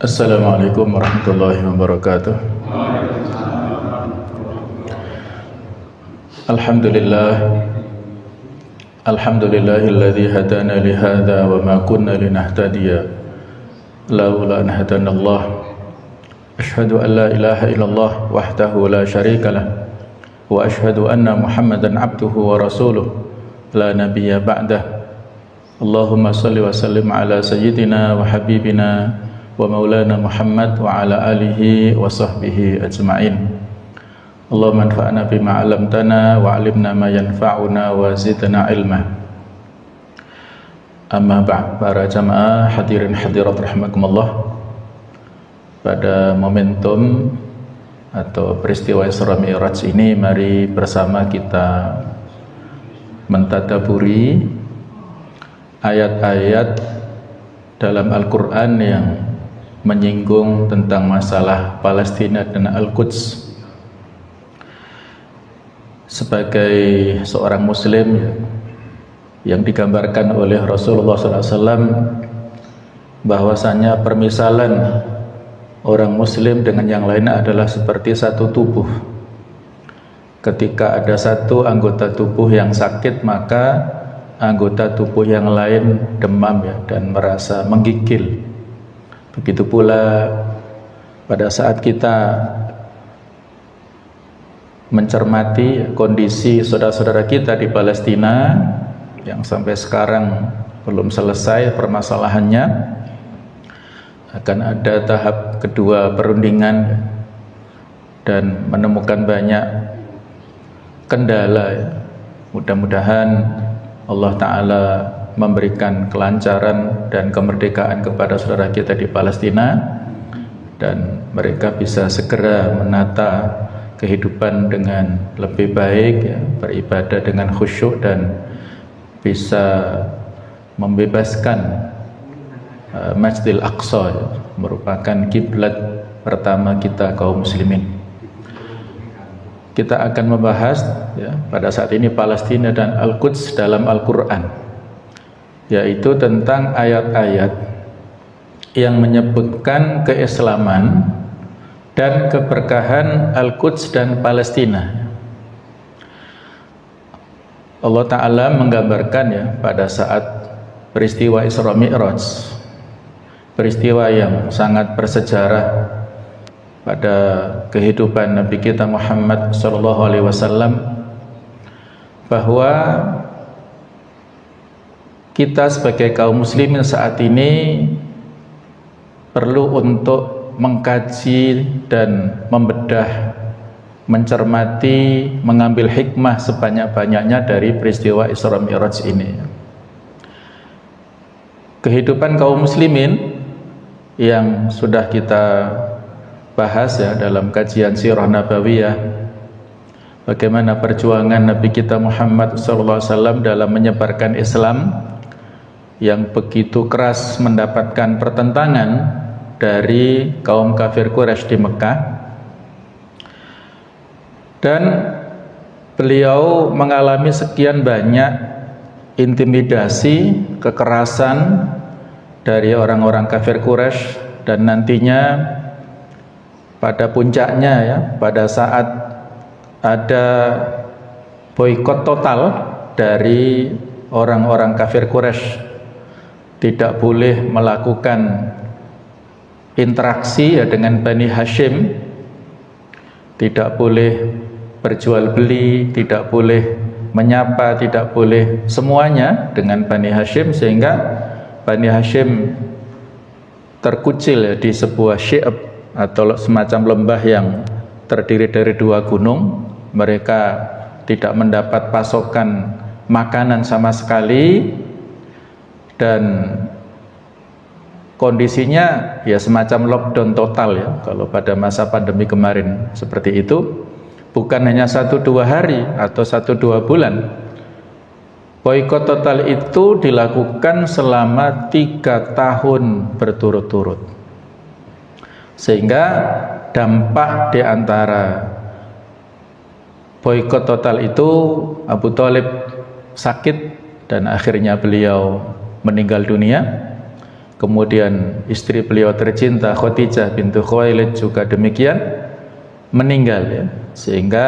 Assalamualaikum warahmatullahi wabarakatuh. Alhamdulillah, alhamdulillahilladzi hadana li hadza wa ma kunna linahtadiya laula an hadanallah. Asyhadu an la ilaha illallah wahdahu la syarikalah wa asyhadu anna Muhammadan abduhu wa rasuluh la nabiyya ba'dah. Allahumma shalli wa sallim ala sayyidina wa habibina wa maulana Muhammad wa ala alihi wa sahbihi ajma'in. Allahumma anfa'na bima 'allamtana wa 'allimna ma yanfa'una wa zidna ilma. Amma ba'd, para jamaah hadirin hadirat rahimakumullah. Pada momentum atau peristiwa Isra Mi'raj ini, mari bersama kita mentadaburi ayat-ayat dalam Al-Quran yang menyinggung tentang masalah Palestina dan Al-Quds. Sebagai seorang muslim yang digambarkan oleh Rasulullah SAW bahwasanya permisalan orang muslim dengan yang lain adalah seperti satu tubuh. Ketika ada satu anggota tubuh yang sakit, maka anggota tubuh yang lain demam dan merasa menggigil. Begitu pula pada saat kita mencermati kondisi saudara-saudara kita di Palestina yang sampai sekarang belum selesai permasalahannya, akan ada tahap kedua perundingan dan menemukan banyak kendala. Mudah-mudahan Allah Ta'ala memberikan kelancaran dan kemerdekaan kepada saudara kita di Palestina, dan mereka bisa segera menata kehidupan dengan lebih baik, beribadah dengan khusyuk, dan bisa membebaskan Masjidil Aqsa, merupakan kiblat pertama kita kaum muslimin. Kita akan membahas pada saat ini Palestina dan Al-Quds dalam Al-Quran, yaitu tentang ayat-ayat yang menyebutkan keislaman dan keberkahan Al-Quds dan Palestina. Allah Ta'ala menggambarkan pada saat peristiwa Isra Mi'raj, peristiwa yang sangat bersejarah pada kehidupan Nabi kita Muhammad SAW, bahwa kita sebagai kaum muslimin saat ini perlu untuk mengkaji dan membedah, mencermati, mengambil hikmah sebanyak-banyaknya dari peristiwa Isra Mi'raj ini. Kehidupan kaum muslimin yang sudah kita bahas dalam kajian sirah nabawiyah, bagaimana perjuangan Nabi kita Muhammad SAW dalam menyebarkan Islam yang begitu keras mendapatkan pertentangan dari kaum kafir Quraisy di Mekah, dan beliau mengalami sekian banyak intimidasi, kekerasan dari orang-orang kafir Quraisy, dan nantinya pada puncaknya pada saat ada boikot total dari orang-orang kafir Quraisy, tidak boleh melakukan interaksi dengan Bani Hashim, tidak boleh berjual beli, tidak boleh menyapa, tidak boleh semuanya dengan Bani Hashim, sehingga Bani Hashim terkucil di sebuah syi'ab atau semacam lembah yang terdiri dari dua gunung. Mereka tidak mendapat pasokan makanan sama sekali, dan kondisinya semacam lockdown total kalau pada masa pandemi kemarin seperti itu. Bukan hanya 1-2 hari atau 1-2 bulan. Boikot total itu dilakukan selama 3 tahun berturut-turut, sehingga dampak di antara boikot total itu, Abu Thalib sakit dan akhirnya beliau meninggal dunia. kemudian istri beliau tercinta Khadijah bintu Khuwailid juga demikian meninggal ya. Sehingga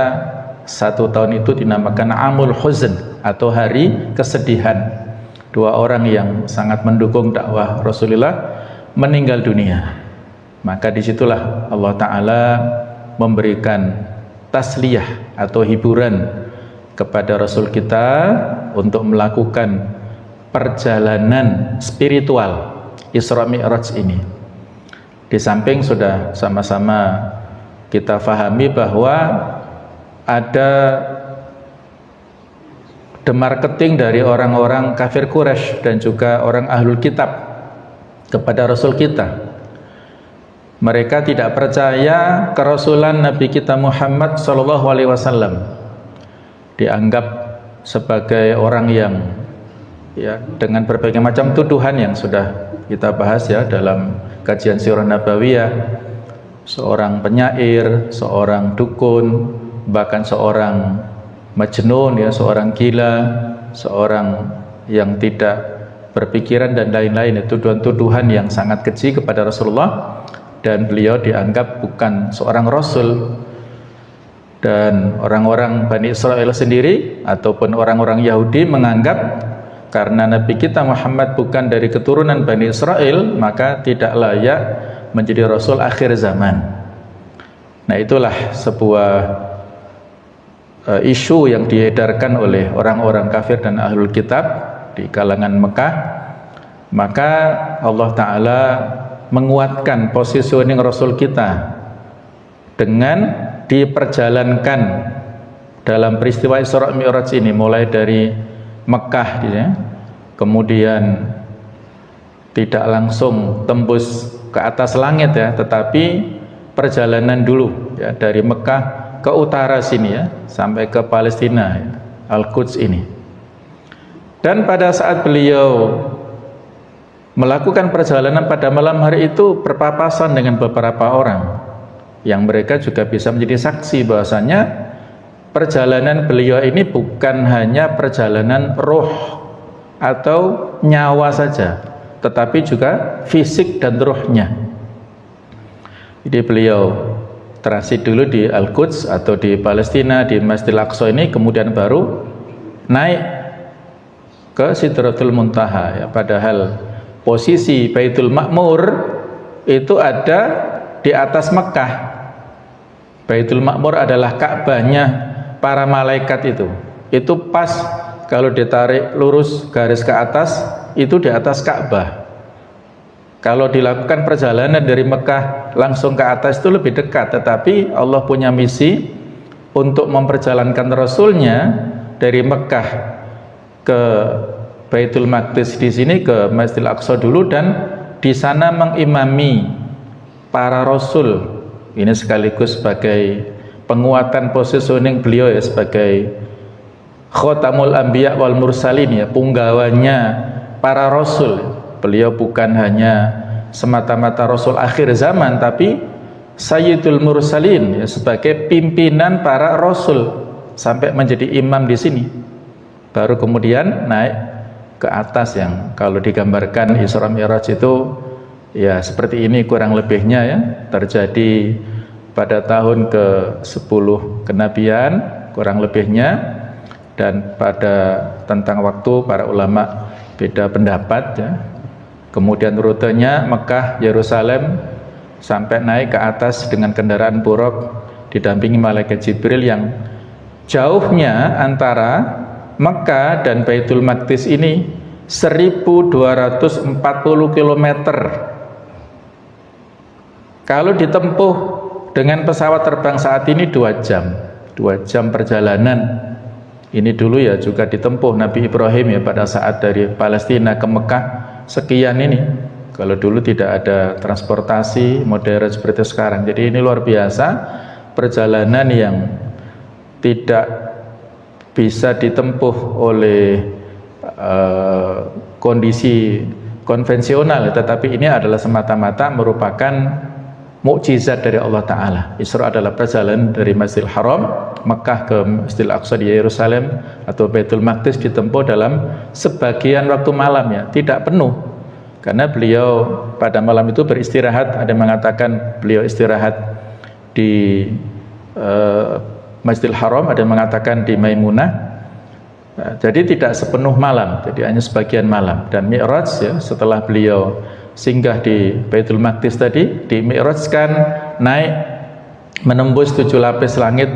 1 tahun itu dinamakan Amul Huzn atau hari kesedihan. 2 orang yang sangat mendukung dakwah Rasulullah meninggal dunia. Maka disitulah Allah Ta'ala memberikan tasliyah atau hiburan kepada Rasul kita untuk melakukan perjalanan spiritual Isra Mi'raj ini. Di samping sudah sama-sama kita fahami bahwa ada demarketing dari orang-orang kafir Quraisy dan juga orang ahlul kitab kepada Rasul kita. Mereka tidak percaya kerasulan Nabi kita Muhammad SAW. Dianggap sebagai orang yang ya dengan berbagai macam tuduhan yang sudah kita bahas ya dalam kajian Sirah Nabawiyah. Seorang penyair, seorang dukun, bahkan seorang majnun ya, seorang gila, seorang yang tidak berpikiran dan lain-lain. Itu tuduhan yang sangat keji kepada Rasulullah. Dan beliau dianggap bukan seorang Rasul. Dan orang-orang Bani Israel sendiri ataupun orang-orang Yahudi menganggap karena Nabi kita Muhammad bukan dari keturunan Bani Israel, maka tidak layak menjadi Rasul akhir zaman. Nah, itulah sebuah isu yang diedarkan oleh orang-orang kafir dan ahlul kitab di kalangan Mekah. Maka Allah Ta'ala menguatkan positioning Rasul kita dengan diperjalankan dalam peristiwa Isra Mi'raj ini, mulai dari Mekah ya, kemudian tidak langsung tembus ke atas langit ya, tetapi perjalanan dulu ya, dari Mekah ke utara sini ya, sampai ke Palestina ya, Al-Quds ini. Dan pada saat beliau melakukan perjalanan pada malam hari itu berpapasan dengan beberapa orang yang mereka juga bisa menjadi saksi bahwasanya perjalanan beliau ini bukan hanya perjalanan roh atau nyawa saja, tetapi juga fisik dan rohnya. Jadi beliau transit dulu di Al-Quds atau di Palestina, di Masjidil Aqsa ini, kemudian baru naik ke Sidratul Muntaha ya, padahal posisi Baitul Ma'mur itu ada di atas Mekah. Baitul Ma'mur adalah Ka'bahnya para malaikat itu. Itu pas kalau ditarik lurus garis ke atas, itu di atas Ka'bah. Kalau dilakukan perjalanan dari Mekah langsung ke atas itu lebih dekat, tetapi Allah punya misi untuk memperjalankan Rasulnya dari Mekah ke Baitul Maqdis di sini, ke Masjidil Aqsa dulu, dan di sana mengimami para rasul. Ini sekaligus sebagai penguatan positioning beliau ya, sebagai Khotamul Anbiya wal Mursalin ya, punggawanya para rasul. Beliau bukan hanya semata-mata rasul akhir zaman, tapi Sayyidul Mursalin ya, sebagai pimpinan para rasul sampai menjadi imam di sini. Baru kemudian naik ke atas yang kalau digambarkan Isra Mi'raj itu ya seperti ini kurang lebihnya ya, terjadi pada tahun ke-10 kenabian kurang lebihnya, dan pada tentang waktu para ulama beda pendapat ya. Kemudian rutenya Mekah, Yerusalem sampai naik ke atas dengan kendaraan buruk didampingi malaikat Jibril, yang jauhnya antara Mekah dan Baitul Maqdis ini 1240 km. Kalau ditempuh dengan pesawat terbang saat ini 2 jam. 2 jam perjalanan. Ini dulu ya juga ditempuh Nabi Ibrahim ya pada saat dari Palestina ke Mekah sekian ini. Kalau dulu tidak ada transportasi modern seperti sekarang. Jadi ini luar biasa perjalanan yang tidak bisa ditempuh oleh kondisi konvensional, tetapi ini adalah semata-mata merupakan mukjizat dari Allah Ta'ala. Isra adalah perjalanan dari Masjidil Haram Mekah ke Masjidil Aqsa di Yerusalem atau Baitul Maqdis ditempuh dalam sebagian waktu malam ya, tidak penuh, karena beliau pada malam itu beristirahat. Ada yang mengatakan beliau istirahat di Masjidil Haram, ada yang mengatakan di Maimunah. Jadi tidak sepenuh malam, jadi hanya sebagian malam. Dan Mi'raj ya, setelah beliau singgah di Baitul Maqdis tadi, di Mi'rajkan, naik menembus 7 lapis langit,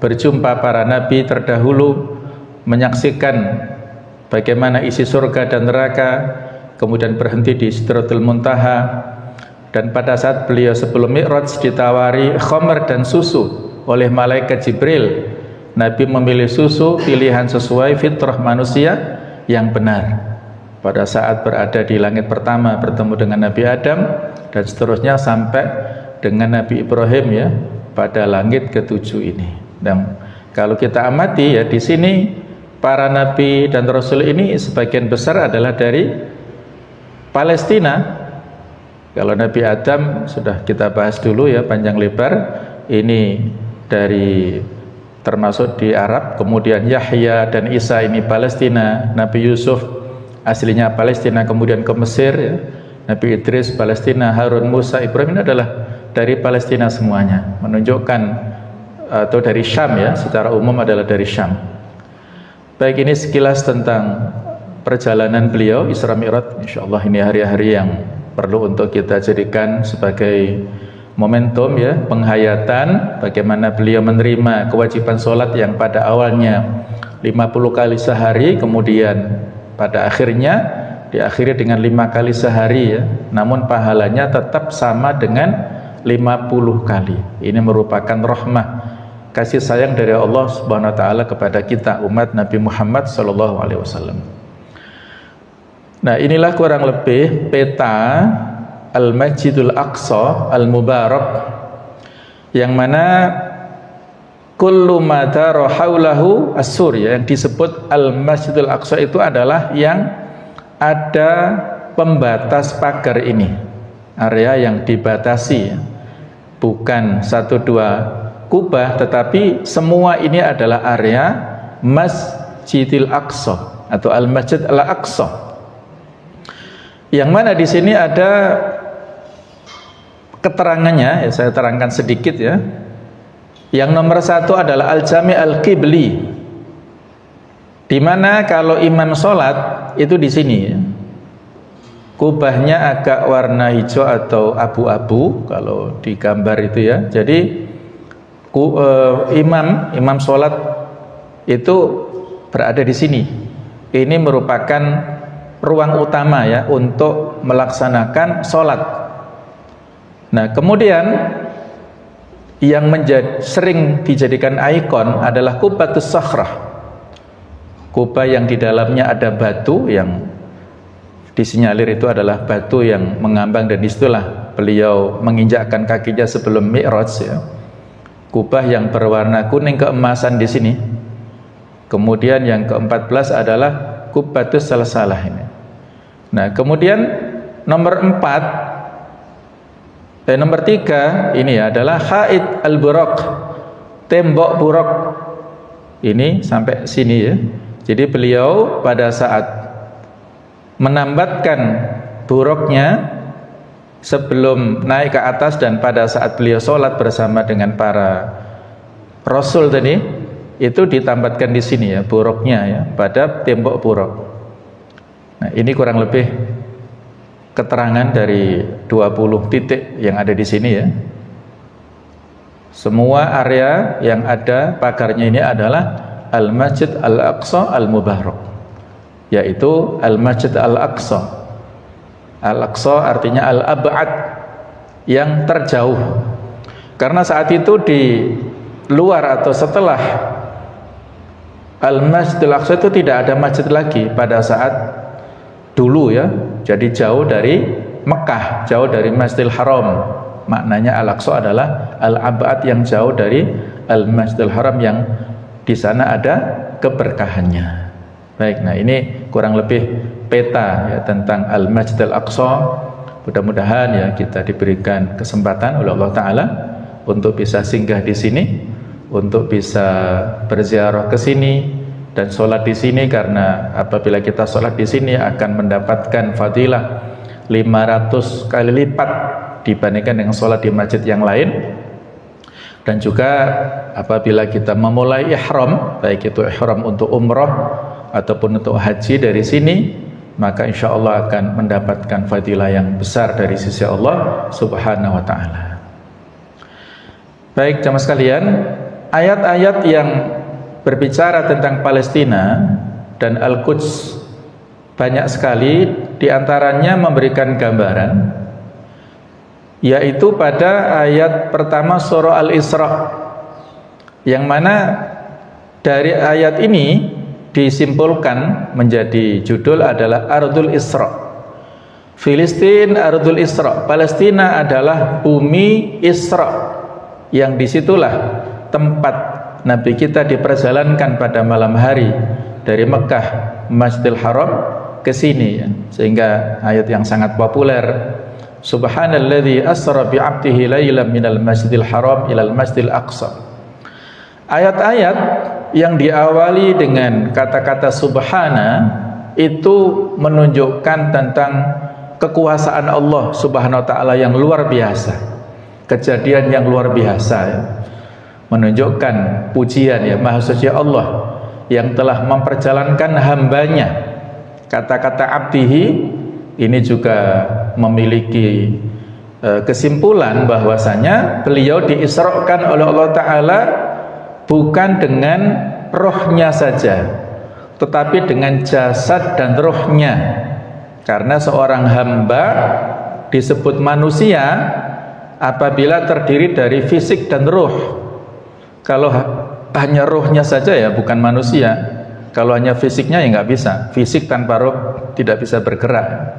berjumpa para nabi terdahulu, menyaksikan bagaimana isi surga dan neraka, kemudian berhenti di Sidratul Muntaha. Dan pada saat beliau sebelum Mi'raj ditawari khamr dan susu oleh malaikat Jibril, Nabi memilih susu, pilihan sesuai fitrah manusia yang benar. Pada saat berada di langit pertama bertemu dengan Nabi Adam, dan seterusnya sampai dengan Nabi Ibrahim ya, pada langit ke-7 ini. Dan kalau kita amati ya, di sini para nabi dan rasul ini sebagian besar adalah dari Palestina. Kalau Nabi Adam sudah kita bahas dulu ya, panjang lebar. Ini dari termasuk di Arab. Kemudian Yahya dan Isa ini Palestina. Nabi Yusuf aslinya Palestina, kemudian ke Mesir ya. Nabi Idris Palestina, Harun, Musa, Ibrahim ini adalah dari Palestina semuanya, menunjukkan atau dari Syam ya, secara umum adalah dari Syam. Baik, ini sekilas tentang perjalanan beliau Isra Mi'raj. Insyaallah ini hari-hari yang perlu untuk kita jadikan sebagai momentum ya, penghayatan bagaimana beliau menerima kewajiban sholat yang pada awalnya 50 kali sehari, kemudian pada akhirnya diakhiri dengan 5 kali sehari ya, namun pahalanya tetap sama dengan 50 kali. Ini merupakan rahmah, kasih sayang dari Allah Subhanahu wa taala kepada kita umat Nabi Muhammad sallallahu alaihi wasallam. Nah, inilah kurang lebih peta Al-Masjidul Aqsa Al-Mubarak, yang mana kullu ma dara haulahu as-sur ya, yang disebut Al-Masjidul Aqsa itu adalah yang ada pembatas pagar ini, area yang dibatasi ya. Bukan 1-2 kubah, tetapi semua ini adalah area Masjidil Aqsa atau Al-Masjid Al-Aqsa. Yang mana di sini ada keterangannya ya, saya terangkan sedikit ya. Yang nomor 1 adalah Al-Jami' Al-Qibli, di mana kalau imam sholat itu di sini ya. Kubahnya agak warna hijau atau abu-abu kalau di gambar itu ya. Jadi imam sholat itu berada di sini. Ini merupakan ruang utama ya untuk melaksanakan sholat. Nah, kemudian yang sering dijadikan ikon adalah Qubbatus Sakhrah, kubah yang di dalamnya ada batu, yang disinyalir itu adalah batu yang mengambang, dan disitulah beliau menginjakkan kakinya sebelum Mi'raj ya. Kubah yang berwarna kuning keemasan di sini. Kemudian yang ke-14 adalah Qubbatus Salsalah ini. Nah, kemudian nomor 3 ini adalah Haid Al-Buraq, tembok buraq. Ini sampai sini ya. Jadi beliau pada saat menambatkan buraqnya sebelum naik ke atas, dan pada saat beliau sholat bersama dengan para rasul tadi, itu ditambatkan di sini ya, buraqnya ya, pada tembok buraq. Nah, ini kurang lebih keterangan dari 20 titik yang ada di sini ya. Semua area yang ada pagarnya ini adalah Al-Masjid Al-Aqsa Al-Mubarak, yaitu Al-Masjid Al-Aqsa. Al-Aqsa artinya Al-Ab'ad, yang terjauh. Karena saat itu di luar atau setelah Al-Masjid Al-Aqsa itu tidak ada masjid lagi pada saat dulu ya. Jadi jauh dari Mekah, jauh dari Masjidil Haram. Maknanya Al-Aqsa adalah Al-Ab'ad, yang jauh dari Al-Masjidil Haram, yang di sana ada keberkahannya. Baik, nah ini kurang lebih peta ya tentang Al-Masjid Al-Aqsa. Mudah-mudahan ya kita diberikan kesempatan oleh Allah Ta'ala untuk bisa singgah di sini, untuk bisa berziarah ke sini dan sholat di sini, karena apabila kita sholat di sini akan mendapatkan fadilah 500 kali lipat dibandingkan dengan sholat di masjid yang lain. Dan juga apabila kita memulai ihram, baik itu ihram untuk umroh ataupun untuk haji dari sini, maka insya Allah akan mendapatkan fadilah yang besar dari sisi Allah Subhanahu wa ta'ala. Baik jamaah sekalian, ayat-ayat yang berbicara tentang Palestina dan Al-Quds banyak sekali, diantaranya memberikan gambaran, yaitu pada ayat pertama surah Al-Isra, yang mana dari ayat ini disimpulkan menjadi judul adalah Ardul Isra. Filistin Ardul Isra, Palestina adalah bumi Isra, yang disitulah tempat Nabi kita diperjalankan pada malam hari dari Mekah Masjidil Haram ke sini, ya. Sehingga ayat yang sangat populer, Subhanalladzi asra bi'abdihi lailan minal Masjidil Haram ilal Masjidil Aqsa. Ayat-ayat yang diawali dengan kata-kata subhana itu menunjukkan tentang kekuasaan Allah Subhanahu wa ta'ala yang luar biasa. Kejadian yang luar biasa, ya. Menunjukkan pujian, ya, Maha Suci Allah yang telah memperjalankan hambanya. Kata-kata abdihi ini juga memiliki kesimpulan bahwasanya beliau diisrakan oleh Allah Ta'ala bukan dengan rohnya saja, tetapi dengan jasad dan rohnya. Karena seorang hamba disebut manusia apabila terdiri dari fisik dan roh. Kalau hanya rohnya saja, ya bukan manusia. Kalau hanya fisiknya, ya nggak bisa. Fisik tanpa roh tidak bisa bergerak.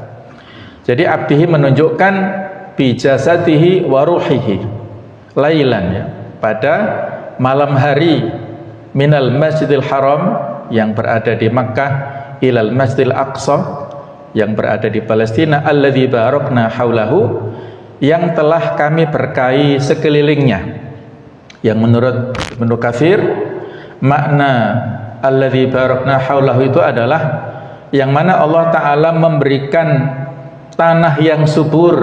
Jadi abdihi menunjukkan bijasatihi wa ruhihi lailan, ya, pada malam hari minal Masjidil Haram yang berada di Makkah ilal Masjidil Aqsa yang berada di Palestina, alladzi barakna haulahu, yang telah kami berkahi sekelilingnya. Yang menurut Ibnu Katsir, makna alladzi barakna haulahu itu adalah yang mana Allah Ta'ala memberikan tanah yang subur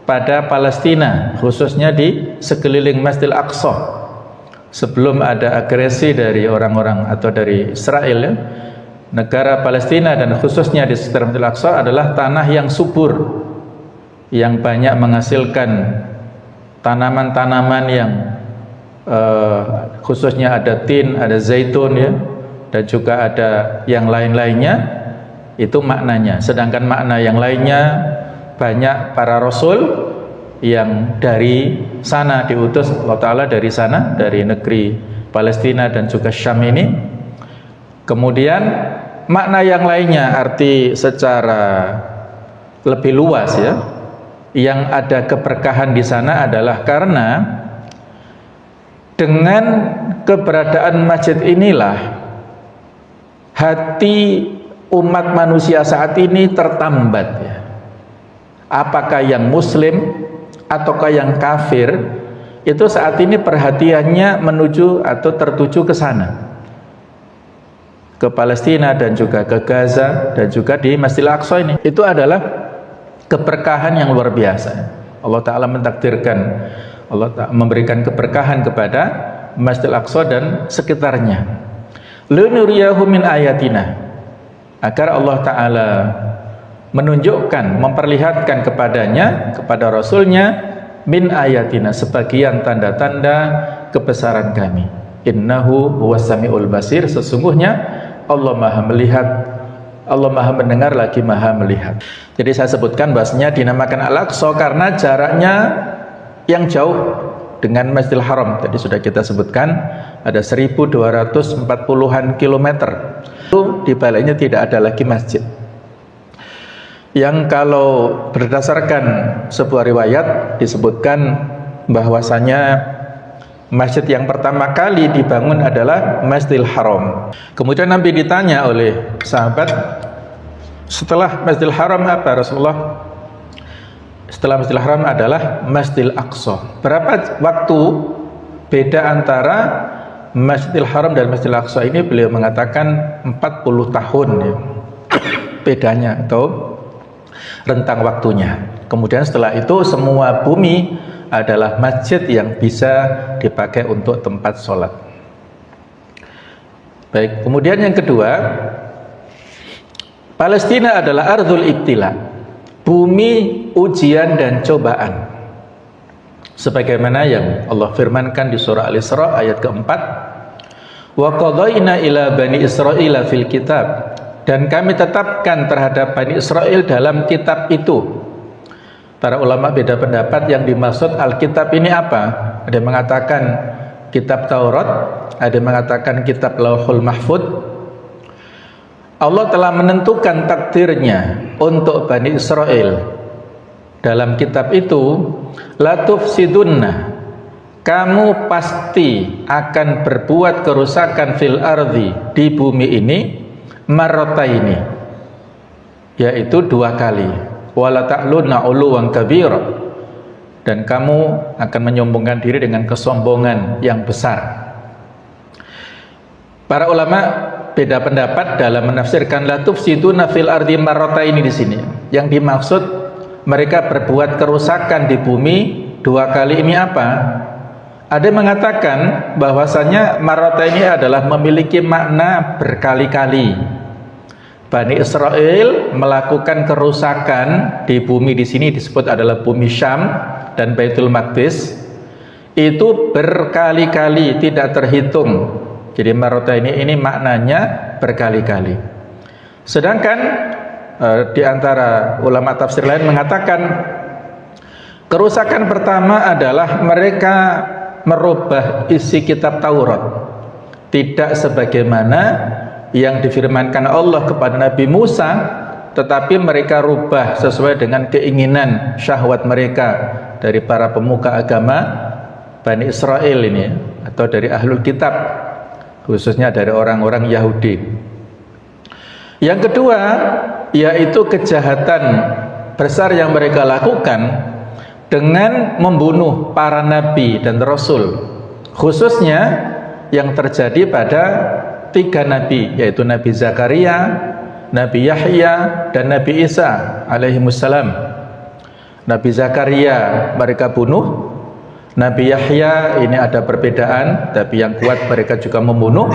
pada Palestina, khususnya di sekeliling Masjidil Aqsa. Sebelum ada agresi dari orang-orang atau dari Israel, ya, negara Palestina dan khususnya di sekitar Masjidil Aqsa adalah tanah yang subur, yang banyak menghasilkan tanaman-tanaman yang khususnya ada tin, ada zaitun, ya, dan juga ada yang lain-lainnya. Itu maknanya. Sedangkan makna yang lainnya, banyak para rasul yang dari sana diutus Allah Ta'ala, dari sana, dari negeri Palestina dan juga Syam ini. Kemudian makna yang lainnya, arti secara lebih luas, ya, yang ada keberkahan di sana adalah karena dengan keberadaan masjid inilah hati umat manusia saat ini tertambat, ya. Apakah yang muslim ataukah yang kafir, itu saat ini perhatiannya menuju atau tertuju ke sana, ke Palestina dan juga ke Gaza dan juga di Masjidil Aqsa ini. Itu adalah keberkahan yang luar biasa. Allah Ta'ala mentakdirkan, Allah Ta'ala memberikan keberkahan kepada Masjidil Aqsa dan sekitarnya. Lunuriyahu min ayatina, agar Allah Ta'ala menunjukkan, memperlihatkan kepadanya, kepada Rasulnya, min ayatina, sebagian tanda-tanda kebesaran kami. Innahu huwas sami'ul basir, sesungguhnya Allah Maha melihat, Allah Maha mendengar lagi Maha melihat. Jadi saya sebutkan bahasanya dinamakan Al-Aqsa karena jaraknya yang jauh dengan Masjidil Haram. Tadi sudah kita sebutkan ada 1240-an kilometer. Itu di baliknya tidak ada lagi masjid. Yang kalau berdasarkan sebuah riwayat disebutkan bahwasanya masjid yang pertama kali dibangun adalah Masjidil Haram. Kemudian Nabi ditanya oleh sahabat, setelah Masjidil Haram apa Rasulullah? Setelah Masjidil Haram adalah Masjidil Aqsa. Berapa waktu beda antara Masjidil Haram dan Masjidil Aqsa ini? Beliau mengatakan 40 tahun, ya, bedanya atau rentang waktunya. Kemudian setelah itu semua bumi adalah masjid yang bisa dipakai untuk tempat sholat. Baik, kemudian yang kedua, Palestina adalah ardhul ibtila, bumi ujian dan cobaan. Sebagaimana yang Allah firmankan di surah Al-Isra ayat keempat, wa qadayna ila bani Israila fil kitab, dan kami tetapkan terhadap Bani Israel dalam kitab itu. Para ulama beda pendapat yang dimaksud Alkitab ini apa. Ada yang mengatakan kitab Taurat, ada yang mengatakan kitab Lauhul Mahfud. Allah telah menentukan takdirnya untuk Bani Israel dalam kitab itu, la tufsidunna, kamu pasti akan berbuat kerusakan fil ardi, di bumi ini, marrataini, yaitu 2 kali, wala ta'lunna 'uluwan kabira, dan kamu akan menyombongkan diri dengan kesombongan yang besar. Para ulama beda pendapat dalam menafsirkan la tufsiduna fil ardi marrataini di sini. Yang dimaksud mereka berbuat kerusakan di bumi 2 kali ini apa? Ada yang mengatakan bahwasanya marrataini adalah memiliki makna berkali-kali. Bani Israel melakukan kerusakan di bumi di sini disebut adalah bumi Syam dan Baitul Maqdis, itu berkali-kali, tidak terhitung. Jadi marrataini ini maknanya berkali-kali. Sedangkan di antara ulama tafsir lain mengatakan kerusakan pertama adalah mereka merubah isi kitab Taurat, tidak sebagaimana yang difirmankan Allah kepada Nabi Musa, tetapi mereka rubah sesuai dengan keinginan syahwat mereka dari para pemuka agama Bani Israel ini, atau dari ahlul kitab, khususnya dari orang-orang Yahudi. Yang kedua, yaitu kejahatan besar yang mereka lakukan dengan membunuh para nabi dan rasul, khususnya yang terjadi pada 3 nabi, yaitu Nabi Zakaria, Nabi Yahya, dan Nabi Isa alaihimussalam. Nabi Zakaria mereka bunuh, Nabi Yahya ini ada perbedaan, tapi yang kuat mereka juga membunuh,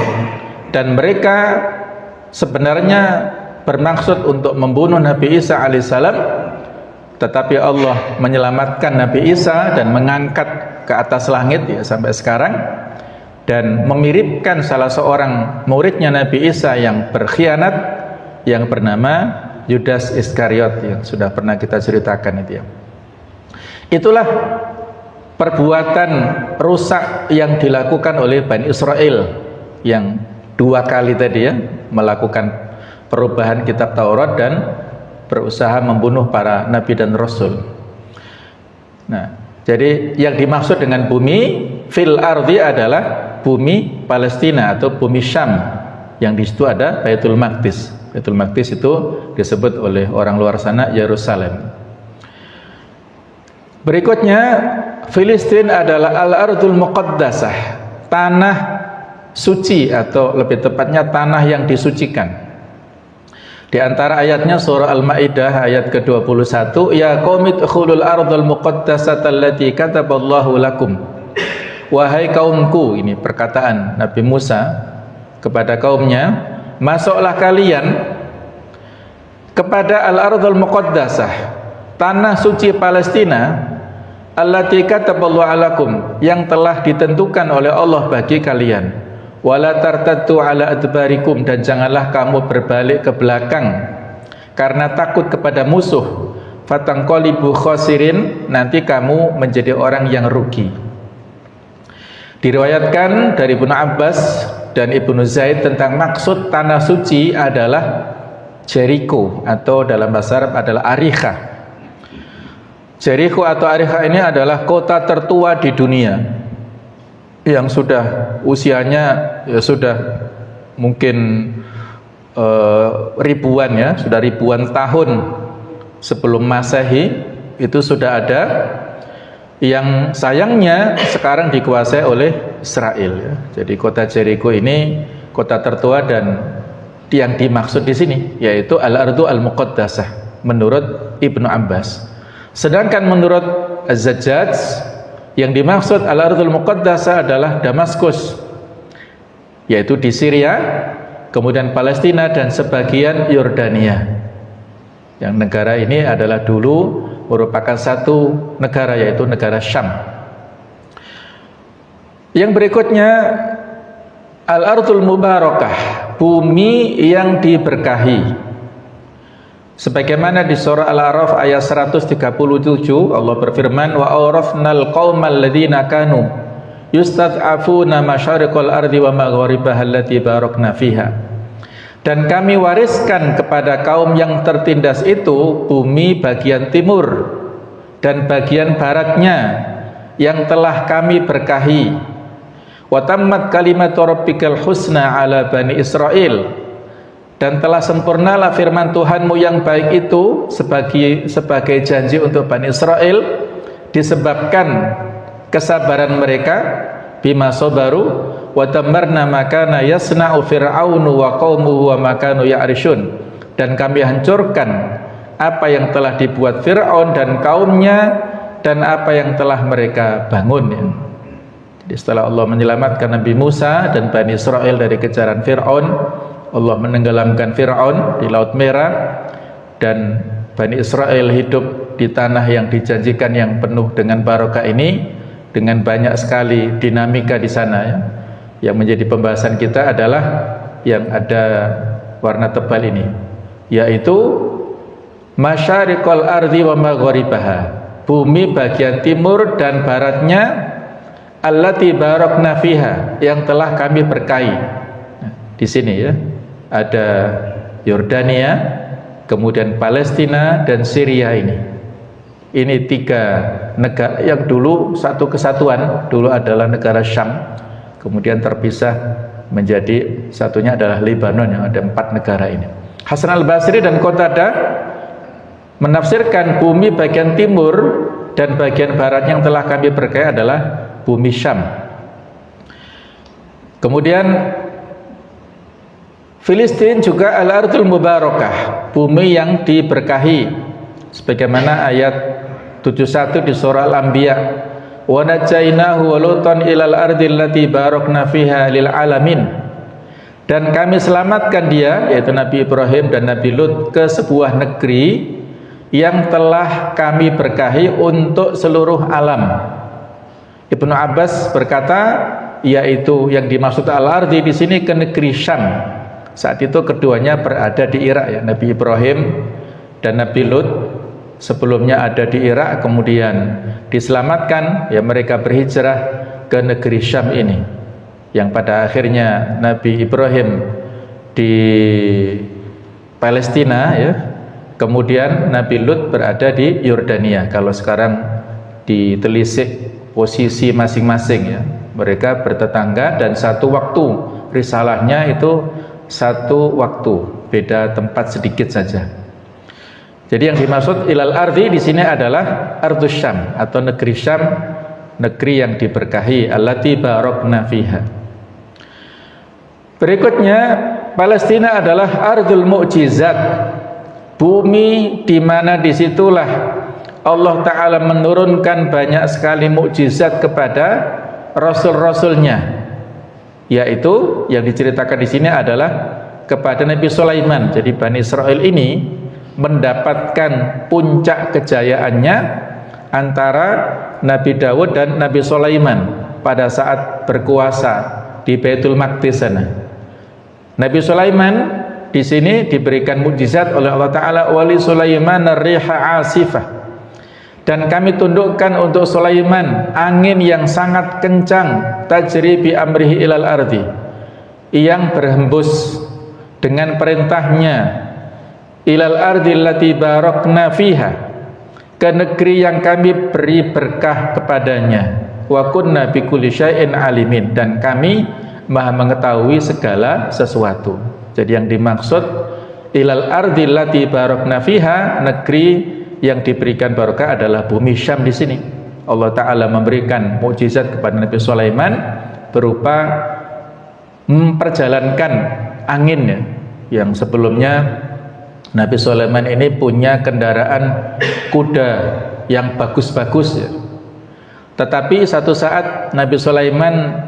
dan mereka sebenarnya bermaksud untuk membunuh Nabi Isa alaihissalam, tetapi Allah menyelamatkan Nabi Isa dan mengangkat ke atas langit ya sampai sekarang, dan memiripkan salah seorang muridnya Nabi Isa yang berkhianat yang bernama Yudas Iskariot yang sudah pernah kita ceritakan itu ya. Itulah perbuatan rusak yang dilakukan oleh Bani Israel yang 2 kali tadi ya, melakukan perubahan kitab Taurat dan berusaha membunuh para nabi dan rasul. Nah, jadi yang dimaksud dengan bumi fil ardi adalah bumi Palestina atau bumi Syam, yang di situ ada Baitul Maqdis. Baitul Maqdis itu disebut oleh orang luar sana Yerusalem. Berikutnya, Filistin adalah al-ardul muqaddasah, tanah suci, atau lebih tepatnya tanah yang disucikan. Di antara ayatnya surah Al-Maidah ayat ke-21, ya qaumit khulul ardul muqaddasata allati kataballahu lakum. Wahai kaumku, ini perkataan Nabi Musa kepada kaumnya, masuklah kalian kepada al-ardul muqaddasah, tanah suci Palestina, allati kataballahu alakum, yang telah ditentukan oleh Allah bagi kalian. Wala tartaddu ala adbarikum, dan janganlah kamu berbalik ke belakang karena takut kepada musuh. Fatangqalibu khasirin, nanti kamu menjadi orang yang rugi. Diriwayatkan dari Ibnu Abbas dan Ibnu Zaid tentang maksud tanah suci adalah Jericho, atau dalam bahasa Arab adalah Ariha. Jericho atau Ariha ini adalah kota tertua di dunia yang sudah usianya ya sudah mungkin ribuan ya, sudah ribuan tahun sebelum Masehi itu sudah ada. Yang sayangnya sekarang dikuasai oleh Israel ya. Jadi kota Jericho ini kota tertua, dan yang dimaksud di sini yaitu al-ardu al-muqaddasah menurut Ibnu Abbas. Sedangkan menurut Az-Zajjaj, yang dimaksud al-ardul muqaddasah adalah Damaskus, yaitu di Syria, kemudian Palestina dan sebagian Yordania. Yang negara ini adalah dulu merupakan satu negara, yaitu negara Syam. Yang berikutnya al-ardul mubarakah, bumi yang diberkahi. Sebagaimana di surah Al-A'raf ayat 137, Allah berfirman, wa awrafnal qaumal ladzina kanu yustad'afuna masyariqal ardi wa magharibaha allati barakna fiha. Dan kami wariskan kepada kaum yang tertindas itu bumi bagian timur dan bagian baratnya yang telah kami berkahi. Wa tammat kalimatu rabbikal husna ala bani Israil, dan telah sempurnalah firman Tuhanmu yang baik itu sebagai janji untuk Bani Israel disebabkan kesabaran mereka, bima sabaru wa tamarna makana yasna'u fir'aunu wa qaumuhu wa makanu ya'rishun, dan kami hancurkan apa yang telah dibuat Fir'aun dan kaumnya dan apa yang telah mereka bangun, ya. Jadi setelah Allah menyelamatkan Nabi Musa dan Bani Israel dari kejaran Fir'aun, Allah menenggelamkan Fir'aun di Laut Merah, dan Bani Israel hidup di tanah yang dijanjikan yang penuh dengan barokah ini, dengan banyak sekali dinamika di sana, ya. Yang menjadi pembahasan kita adalah yang ada warna tebal ini, yaitu masyariqal ardi wa magharibaha, bumi bagian timur dan baratnya, allati barakna fiha, yang telah kami berkahi. Nah, di sini, ya, ada Yordania, kemudian Palestina dan Syria ini. Ini tiga negara yang dulu satu kesatuan, dulu adalah negara Syam, kemudian terpisah menjadi satunya adalah Lebanon, yang ada 4 negara ini. Hasan al-Basri dan Qatadah menafsirkan bumi bagian timur dan bagian barat yang telah kami berkahi adalah bumi Syam. Kemudian Filistin juga al-ardul mubarakah, bumi yang diberkahi, sebagaimana ayat 71 di surah Al-Anbiya, wa najainahu wa lutan ilal ardil lati barakna fiha lil alamin, dan kami selamatkan dia, yaitu Nabi Ibrahim dan Nabi Lut, ke sebuah negeri yang telah kami berkahi untuk seluruh alam. Ibnu Abbas berkata, yaitu yang dimaksud al-ardi di sini ke negeri Syam. Saat itu keduanya berada di Irak, ya. Nabi Ibrahim dan Nabi Lut sebelumnya ada di Irak, kemudian diselamatkan, ya, mereka berhijrah ke negeri Syam ini, yang pada akhirnya Nabi Ibrahim di Palestina, ya, kemudian Nabi Lut berada di Yordania. Kalau sekarang ditelisik posisi masing-masing, ya, mereka bertetangga dan satu waktu risalahnya itu satu waktu, beda tempat sedikit saja. Jadi yang dimaksud ilal ardi di sini adalah ardus Syam atau negeri Syam, negeri yang diberkahi, allati barakna fiha. Berikutnya Palestina adalah ardul mu'jizat, bumi di mana disitulah Allah Ta'ala menurunkan banyak sekali mukjizat kepada rasul-rasulnya, yaitu yang diceritakan di sini adalah kepada Nabi Sulaiman. Jadi Bani Israel ini mendapatkan puncak kejayaannya antara Nabi Dawud dan Nabi Sulaiman pada saat berkuasa di Baitul Maqdis sana. Nabi Sulaiman di sini diberikan mukjizat oleh Allah Ta'ala, wali Sulaiman ar-riha asifah, dan kami tundukkan untuk Sulaiman angin yang sangat kencang, tajri bi amrihi ilal ardi, yang berhembus dengan perintahnya, ilal ardi allati barakna fiha, ke negeri yang kami beri berkah kepadanya, wa kunna bi kulli syai'in alimin, dan kami maha mengetahui segala sesuatu. Jadi yang dimaksud ilal ardi allati barakna fiha, negeri yang diberikan barokah adalah bumi Syam di sini. Allah Ta'ala memberikan mukjizat kepada Nabi Sulaiman berupa memperjalankan anginnya yang sebelumnya Nabi Sulaiman ini punya kendaraan kuda yang bagus-bagus ya. Tetapi satu saat Nabi Sulaiman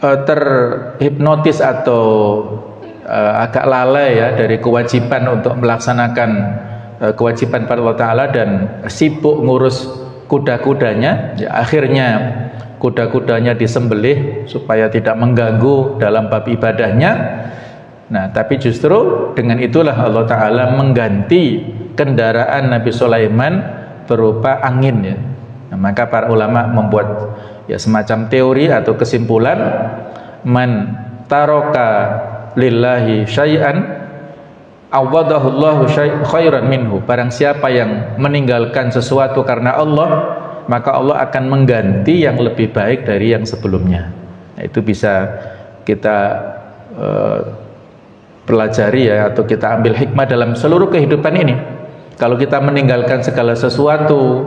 terhipnotis atau agak lalai ya dari kewajiban untuk melaksanakan kewajiban pada Allah Ta'ala dan sibuk ngurus kuda-kudanya ya, akhirnya kuda-kudanya disembelih supaya tidak mengganggu dalam bab ibadahnya. Nah, tapi justru dengan itulah Allah Ta'ala mengganti kendaraan Nabi Sulaiman berupa angin ya. Nah, maka para ulama membuat ya semacam teori atau kesimpulan, man taraka lillahi syai'an awadahullahu khairan minhu. Barang siapa yang meninggalkan sesuatu karena Allah, maka Allah akan mengganti yang lebih baik dari yang sebelumnya. Nah, itu bisa kita pelajari ya, atau kita ambil hikmah dalam seluruh kehidupan ini. Kalau kita meninggalkan segala sesuatu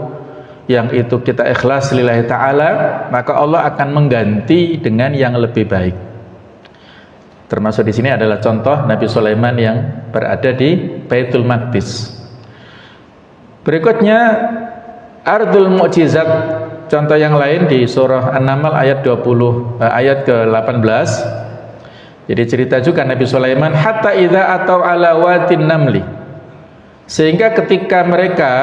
yang itu kita ikhlas lillahi ta'ala, maka Allah akan mengganti dengan yang lebih baik. Termasuk di sini adalah contoh Nabi Sulaiman yang berada di Baitul Maqdis. Berikutnya Ardul Mu'jizat, contoh yang lain di surah An-Naml ayat 20 ayat ke-18. Jadi cerita juga Nabi Sulaiman, hatta idza atau ala watin namli, sehingga ketika mereka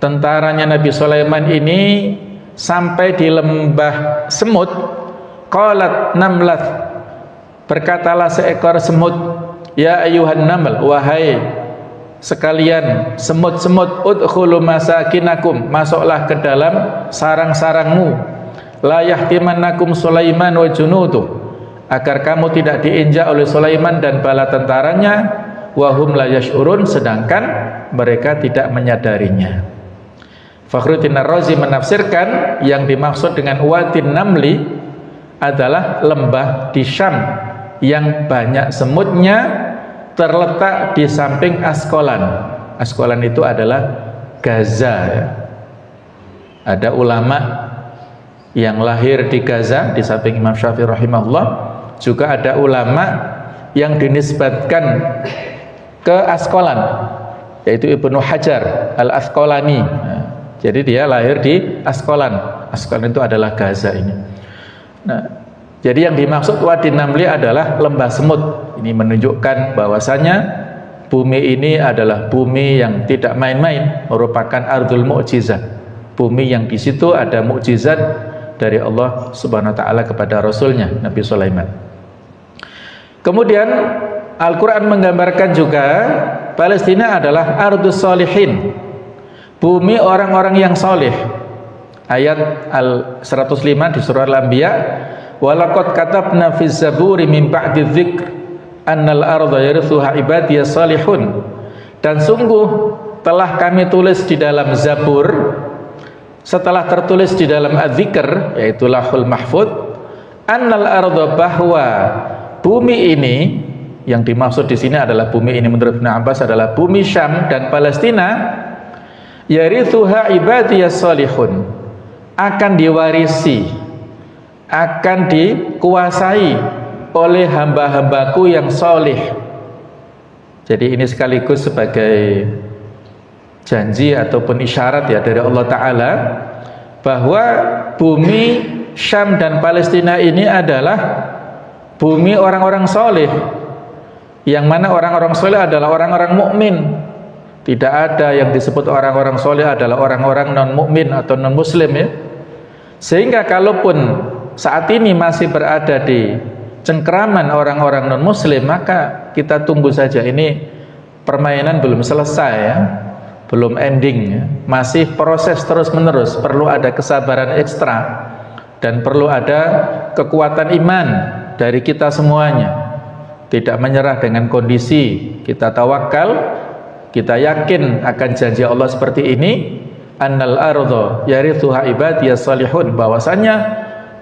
tentaranya Nabi Sulaiman ini sampai di lembah semut, qalat namlat, berkatalah seekor semut, ya ayyuhan naml, wahai sekalian semut-semut, udkhulu masakinakum, masuklah ke dalam sarang-sarangmu, la yahtimannakum Sulaiman wa junuduh, agar kamu tidak diinjak oleh Sulaiman dan bala tentaranya, wahum la yash'urun, sedangkan mereka tidak menyadarinya. Fakhruddin Ar-Razi menafsirkan yang dimaksud dengan Watin Namli adalah lembah di Syam yang banyak semutnya, terletak di samping Askolan. Askolan itu adalah Gaza ya. Ada ulama yang lahir di Gaza di samping Imam Syafi'i rahimahullah. Juga ada ulama yang dinisbatkan ke Askolan, yaitu Ibnu Hajar Al-Asqalani. Nah, jadi dia lahir di Askolan. Askolan itu adalah Gaza ini. Nah, jadi yang dimaksud Wadi Namli adalah lembah semut. Ini menunjukkan bahwasanya bumi ini adalah bumi yang tidak main-main, merupakan Ardul Mu'jizat. Bumi yang di situ ada mukjizat dari Allah Subhanahu wa taala kepada rasulnya Nabi Sulaiman. Kemudian Al-Quran menggambarkan juga Palestina adalah Ardus Solihin, bumi orang-orang yang soleh. Ayat Al-105 di surah Al-Anbiya, walaqad katabna fiz zaburi min ba'di dzikr annal arda yarithuha ibadiyas salihun, dan sungguh telah kami tulis di dalam Zabur setelah tertulis di dalam Az-Zikr, yaitu Lauhul Mahfuz, annal arda, bahwa bumi ini, yang dimaksud di sini adalah bumi ini menurut Ibnu Abbas adalah bumi Syam dan Palestina, yarithuha ibadiyas salihun, akan diwarisi, akan dikuasai oleh hamba-hambaku yang soleh. Jadi ini sekaligus sebagai janji ataupun isyarat ya dari Allah Ta'ala bahwa bumi Syam dan Palestina ini adalah bumi orang-orang soleh, yang mana orang-orang soleh adalah orang-orang mukmin. Tidak ada yang disebut orang-orang soleh adalah orang-orang non-mukmin atau non-muslim ya. Sehingga kalaupun saat ini masih berada di cengkraman orang-orang non-muslim, maka kita tunggu saja, ini permainan belum selesai ya, belum ending ya. Masih proses terus-menerus, perlu ada kesabaran ekstra dan perlu ada kekuatan iman dari kita semuanya. Tidak menyerah dengan kondisi, kita tawakal, kita yakin akan janji Allah seperti ini, annal arda yarithuha ibadiyas salihun, bahwasanya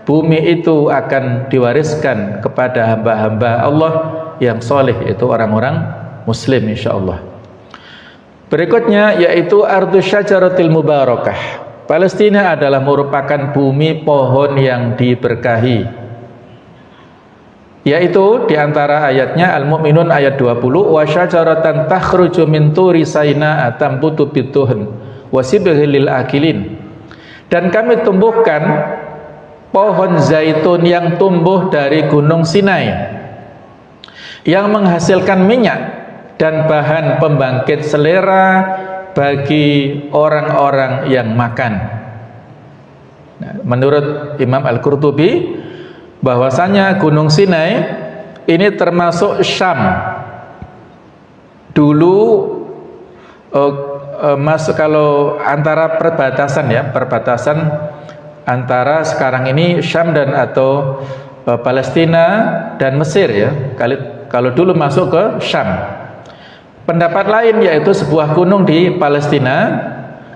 bumi itu akan diwariskan kepada hamba-hamba Allah yang soleh, yaitu orang-orang muslim insyaallah. Berikutnya yaitu Ardus Syajaratil Mubarakah. Palestina adalah merupakan bumi pohon yang diberkahi. Yaitu diantara ayatnya Al-Mu'minun ayat 20, wa syajaratan takhruju min turi Saina tambutu bituhun wasibghil lil akilin. Dan kami tumbuhkan pohon zaitun yang tumbuh dari gunung Sinai yang menghasilkan minyak dan bahan pembangkit selera bagi orang-orang yang makan. Nah, menurut Imam Al-Qurtubi bahwasanya gunung Sinai ini termasuk Syam. Dulu masuk kalau antara perbatasan antara sekarang ini Syam dan atau Palestina dan Mesir ya. Kalau dulu masuk ke Syam. Pendapat lain yaitu sebuah gunung di Palestina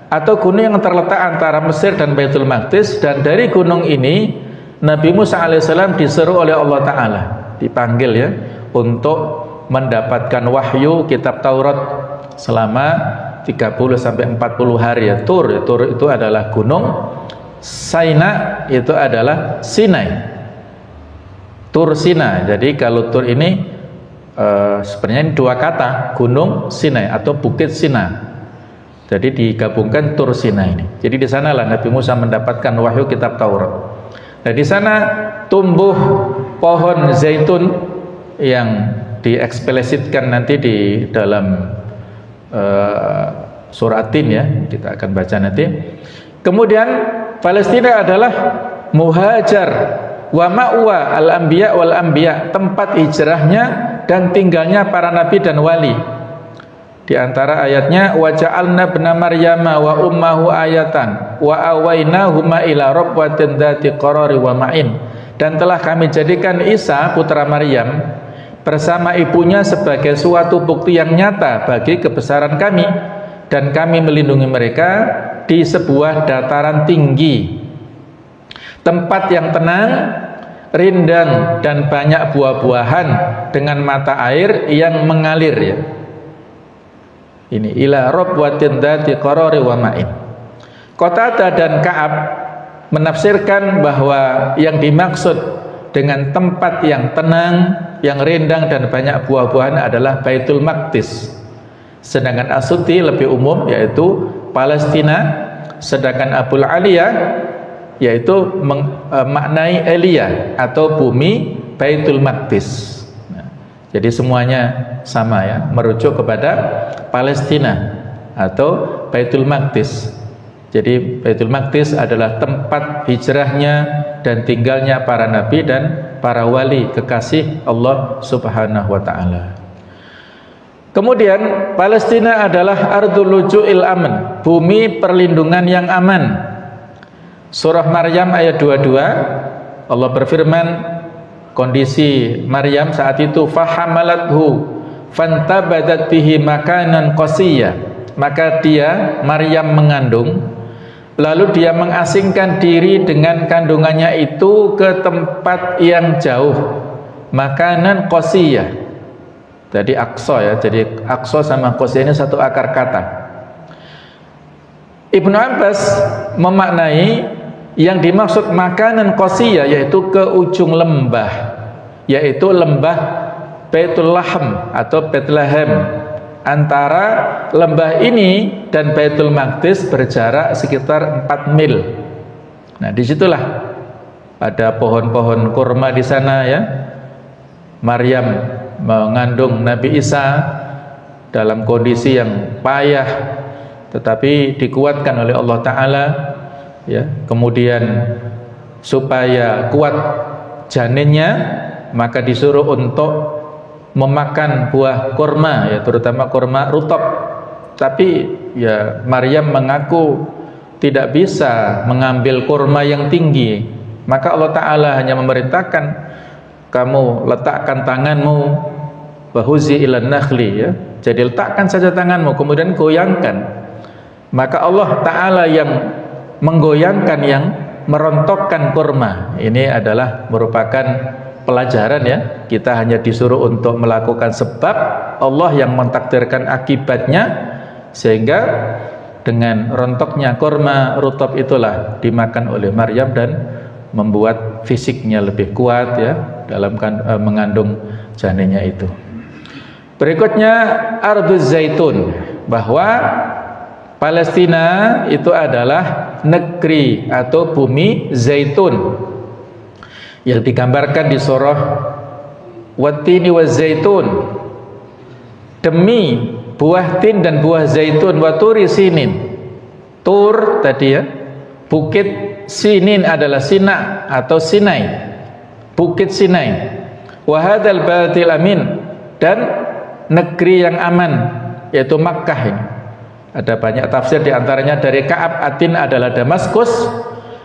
atau gunung yang terletak antara Mesir dan Baitul Maqdis, dan dari gunung ini Nabi Musa alaihissalam disuruh oleh Allah Ta'ala, dipanggil ya, untuk mendapatkan wahyu kitab Taurat selama 30-40 hari ya. Tur itu adalah gunung, Saina itu adalah Sinai, Tur Sinai. Jadi kalau Tur ini sebenarnya ini dua kata, gunung Sinai atau bukit Sinai. Jadi digabungkan Tur Sinai ini. Jadi di sanalah Nabi Musa mendapatkan wahyu kitab Taurat. Nah, di sana tumbuh pohon zaitun yang dieksplisitkan nanti di dalam surah Tin ya, kita akan baca nanti. Kemudian Palestina adalah muhajar wa ma'wa al-anbiya wal anbiya, tempat hijrahnya dan tinggalnya para nabi dan wali. Di antara ayatnya wa ja'alna ibna maryama wa ummahu ayatan wa awainahuma ila rabwatin dzati qarari wa ma'in. Dan telah kami jadikan Isa putra Maryam bersama ibunya sebagai suatu bukti yang nyata bagi kebesaran kami, dan kami melindungi mereka di sebuah dataran tinggi, tempat yang tenang, rindang dan banyak buah-buahan dengan mata air yang mengalir ya. Ini ila rabwatin dzati qarari wa ma'in. Qatadah dan Ka'ab menafsirkan bahwa yang dimaksud dengan tempat yang tenang, yang rindang dan banyak buah-buahan adalah Baitul Maqdis. Sedangkan As-Suti lebih umum yaitu Palestina, sedangkan Abul Aliyah yaitu memaknai Elia atau bumi Baitul Maqdis. Jadi semuanya sama ya, merujuk kepada Palestina atau Baitul Maqdis. Jadi Baitul Maqdis adalah tempat hijrahnya dan tinggalnya para nabi dan para wali kekasih Allah Subhanahu wa taala. Kemudian Palestina adalah ardul lujuil aman, bumi perlindungan yang aman. Surah Maryam ayat 22 Allah berfirman, kondisi Maryam saat itu fahamalathu fantabadat bihi makanan qasiyya, maka dia Maryam mengandung, lalu dia mengasingkan diri dengan kandungannya itu ke tempat yang jauh, makanan qasiyya. Jadi aqsa ya, jadi aqsa sama qasiyya ini satu akar kata. Ibnu Abbas memaknai yang dimaksud makanan qasiyah yaitu ke ujung lembah, yaitu lembah Baitul Lahm atau Bethlehem. Antara lembah ini dan Baitul Maqdis berjarak sekitar 4 mil. Nah, disitulah ada pohon-pohon kurma di sana ya. Maryam mengandung Nabi Isa dalam kondisi yang payah, tetapi dikuatkan oleh Allah Ta'ala ya. Kemudian supaya kuat janinnya, maka disuruh untuk memakan buah kurma ya, terutama kurma rutab. Tapi ya Maryam mengaku tidak bisa mengambil kurma yang tinggi, maka Allah Ta'ala hanya memerintahkan kamu letakkan tanganmu wahuzi ilan nakhli ya, jadi letakkan saja tanganmu kemudian goyangkan, maka Allah Ta'ala yang menggoyangkan, yang merontokkan kurma. Ini adalah merupakan pelajaran ya, kita hanya disuruh untuk melakukan sebab, Allah yang mentakdirkan akibatnya, sehingga dengan rontoknya kurma rutab itulah dimakan oleh Maryam dan membuat fisiknya lebih kuat ya, mengandung janinnya itu. Berikutnya Arduz Zaitun, bahwa Palestina itu adalah negeri atau bumi zaitun yang digambarkan di surah Wat-tini waz-zaitun, demi buah tin dan buah zaitun, wa turi sinin. Tur tadi ya, bukit, sinin adalah Sina atau Sinai, bukit Sinai. Wa hadzal baladil amin, dan negeri yang aman, yaitu Makkah ini. Ada banyak tafsir, diantaranya dari Ka'ab, Atin adalah Damaskus,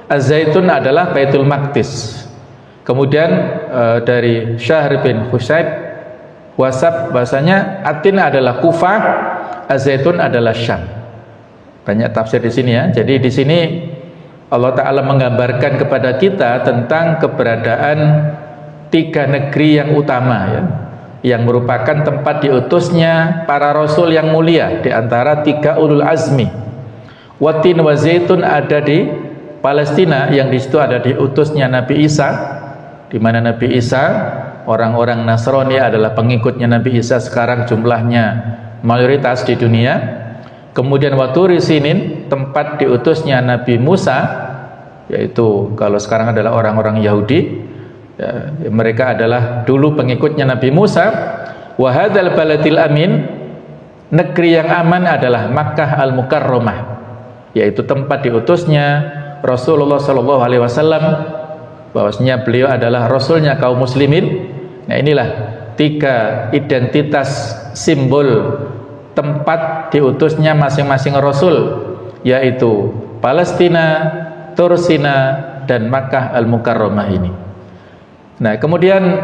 Az-Zaitun adalah Baitul Maqdis. Kemudian dari Syahr bin Husayb wasab, bahasanya Atin adalah Kufah, Az-Zaitun adalah Syam. Banyak tafsir di sini ya. Jadi di sini Allah Ta'ala menggambarkan kepada kita tentang keberadaan tiga negeri yang utama ya, yang merupakan tempat diutusnya para rasul yang mulia di antara tiga ulul azmi. Watin wa zaitun ada di Palestina, yang di situ ada diutusnya Nabi Isa, di mana Nabi Isa, orang-orang Nasrani adalah pengikutnya Nabi Isa sekarang jumlahnya mayoritas di dunia. Kemudian Waturi Sinin, tempat diutusnya Nabi Musa, yaitu kalau sekarang adalah orang-orang Yahudi. Ya, mereka adalah dulu pengikutnya Nabi Musa. Wa hadzal baladil amin, negeri yang aman adalah Makkah al-Mukarramah, yaitu tempat diutusnya Rasulullah sallallahu alaihi wasallam, bahwasanya beliau adalah rasulnya kaum muslimin. Nah, inilah tiga identitas simbol tempat diutusnya masing-masing rasul, yaitu Palestina, Tursina, dan Makkah al-Mukarramah ini. Nah, kemudian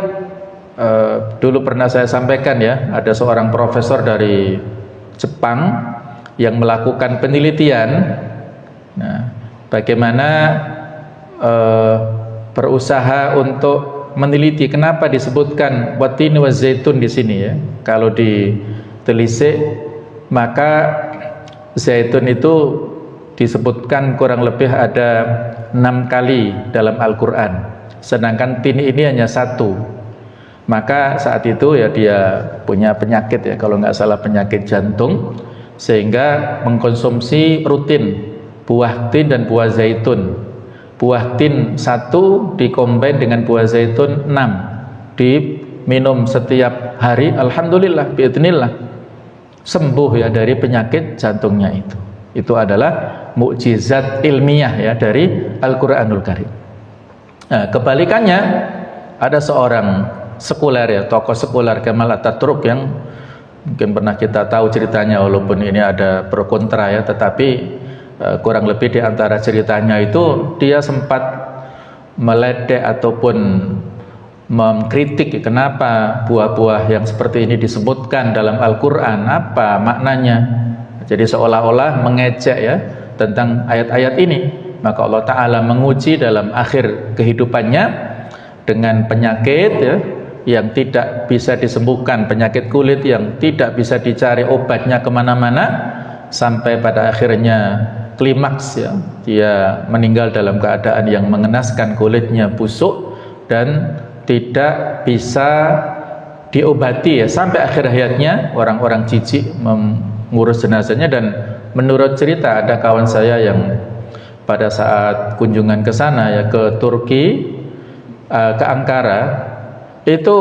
dulu pernah saya sampaikan ya, ada seorang profesor dari Jepang yang melakukan penelitian, nah, bagaimana berusaha untuk meneliti kenapa disebutkan watin wa zaitun di sini ya. Kalau ditelisik, maka zaitun itu disebutkan kurang lebih ada 6 kali dalam Al-Quran, sedangkan tin ini hanya 1. Maka saat itu ya dia punya penyakit ya, kalau nggak salah penyakit jantung, sehingga mengkonsumsi rutin buah tin dan buah zaitun. Buah tin 1 dikombin dengan buah zaitun 6, diminum setiap hari. Alhamdulillah, biidznillah, sembuh ya dari penyakit jantungnya itu. Itu adalah mukjizat ilmiah ya dari Al-Quranul Karim. Nah, kebalikannya, ada seorang sekuler ya, tokoh sekuler Kemal Atatürk, yang mungkin pernah kita tahu ceritanya, walaupun ini ada pro kontra ya, tetapi kurang lebih di antara ceritanya itu dia sempat meledek ataupun mengkritik kenapa buah-buah yang seperti ini disebutkan dalam Al-Quran, apa maknanya. Jadi seolah-olah mengejek ya tentang ayat-ayat ini. Maka Allah Ta'ala menguji dalam akhir kehidupannya dengan penyakit ya, yang tidak bisa disembuhkan, penyakit kulit yang tidak bisa dicari obatnya kemana-mana, sampai pada akhirnya klimaks ya, dia meninggal dalam keadaan yang mengenaskan, kulitnya busuk dan tidak bisa diobati ya, sampai akhir hayatnya orang-orang jijik mengurus jenazahnya. Dan menurut cerita ada kawan saya yang pada saat kunjungan ke sana ya, ke Turki, ke Ankara, itu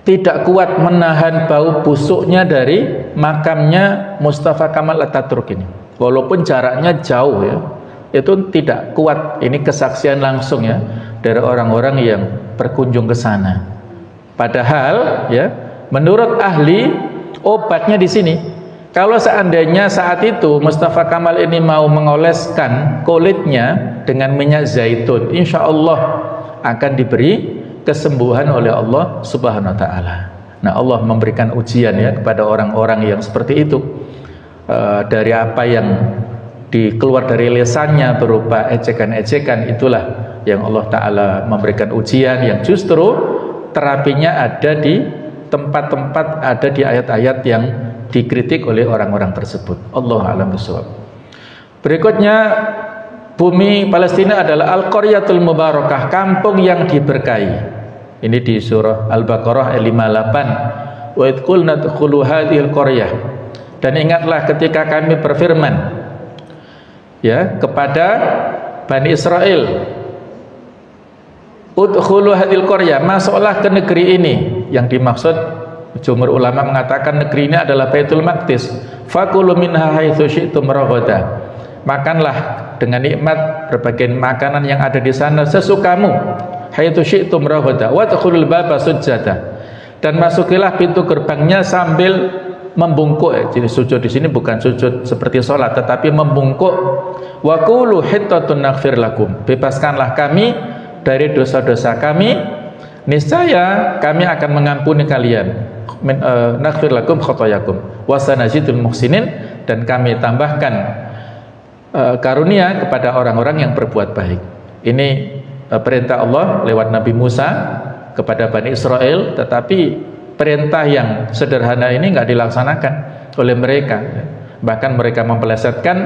tidak kuat menahan bau busuknya dari makamnya Mustafa Kemal Atatürk ini, walaupun jaraknya jauh ya, itu tidak kuat. Ini kesaksian langsung ya dari orang-orang yang berkunjung ke sana. Padahal ya, menurut ahli, obatnya di sini. Kalau seandainya saat itu Mustafa Kemal ini mau mengoleskan kulitnya dengan minyak zaitun, insya Allah akan diberi kesembuhan oleh Allah Subhanahu wa Ta'ala. Nah, Allah memberikan ujian ya kepada orang-orang yang seperti itu, dari apa yang dikeluar dari lisannya berupa ejekan-ejekan, itulah yang Allah Ta'ala memberikan ujian, yang justru terapinya ada di tempat-tempat, ada di ayat-ayat yang dikritik oleh orang-orang tersebut. Allahu a'lam bishawab. Berikutnya bumi Palestina adalah Al-Qaryatul Mubarakah, kampung yang diberkahi. Ini di surah Al-Baqarah ayat 58. Wa idh qulna udkhulu hadhil qaryah. Dan ingatlah ketika kami berfirman ya kepada Bani Israel, udkhulu hadhil qaryah, masuklah ke negeri ini. Yang dimaksud jumhur ulama mengatakan negeri ini adalah Baitul Maqdis. Fakulu minha haitsu syi'tum raghadan. Makanlah dengan nikmat berbagai makanan yang ada di sana sesukamu. Haitsu syi'tum raghadan wadkhulul baba sujjada. Dan masukilah pintu gerbangnya sambil membungkuk. Jadi sujud di sini bukan sujud seperti sholat, tetapi membungkuk. Wa qulu hittatun naghfir lakum. Bebaskanlah kami dari dosa-dosa kami, niscaya kami akan mengampuni kalian. Naghfir lakum khotoyakum wa sanazidul muhsinin, dan kami tambahkan karunia kepada orang-orang yang berbuat baik. Ini perintah Allah lewat Nabi Musa kepada Bani Israel, tetapi perintah yang sederhana ini nggak dilaksanakan oleh mereka. Bahkan mereka mempelesetkan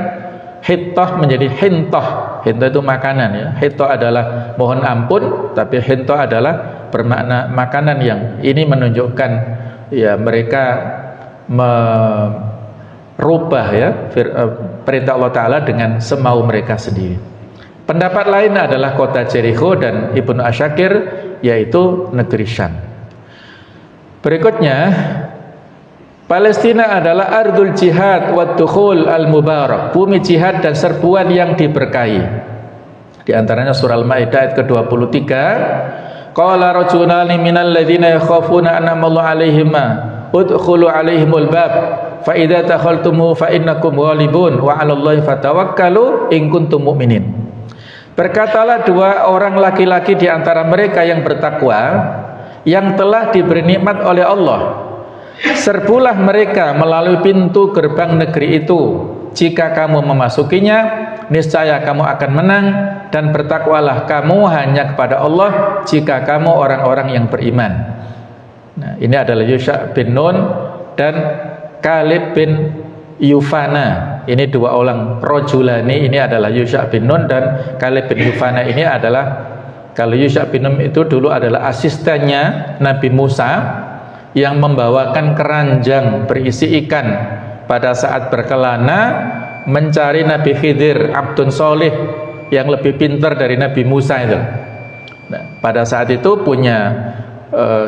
hittah menjadi hintoh. Hintoh itu makanan ya. Hittah adalah mohon ampun, tapi hintoh adalah bermakna makanan, yang ini menunjukkan ya mereka merubah ya perintah Allah Ta'ala dengan semau mereka sendiri. Pendapat lain adalah kota Jericho dan Ibnu Asyakir, yaitu negeri Syam. Berikutnya, Palestina adalah ardul jihad wa dukhul al-mubarak, bumi jihad dan serbuan yang diberkahi. Di antaranya surah Al-Maidah ayat ke-23, qala rajulani minal ladzina yakhafuna an'amallahu 'alaihim udkhulu 'alaihimul bab fa idza dakhaltumu fa innakum ghalibun wa 'alallahi fatawakkalu in kuntum mu'minin. Berkatalah dua orang laki-laki di antara mereka yang bertakwa, yang telah diberi nikmat oleh Allah, serbulah mereka melalui pintu gerbang negeri itu. Jika kamu memasukinya, niscaya kamu akan menang, dan bertakwalah kamu hanya kepada Allah jika kamu orang-orang yang beriman. Nah, ini adalah Yusha bin Nun dan Kalib bin Yufana. Ini dua orang rojulani. Ini adalah Yusha bin Nun dan Kalib bin Yufana. Ini adalah, kalau Yusha bin Nun itu dulu adalah asistennya Nabi Musa yang membawakan keranjang berisi ikan pada saat berkelana mencari Nabi Khidir, abdun solih yang lebih pintar dari Nabi Musa itu. Nah, pada saat itu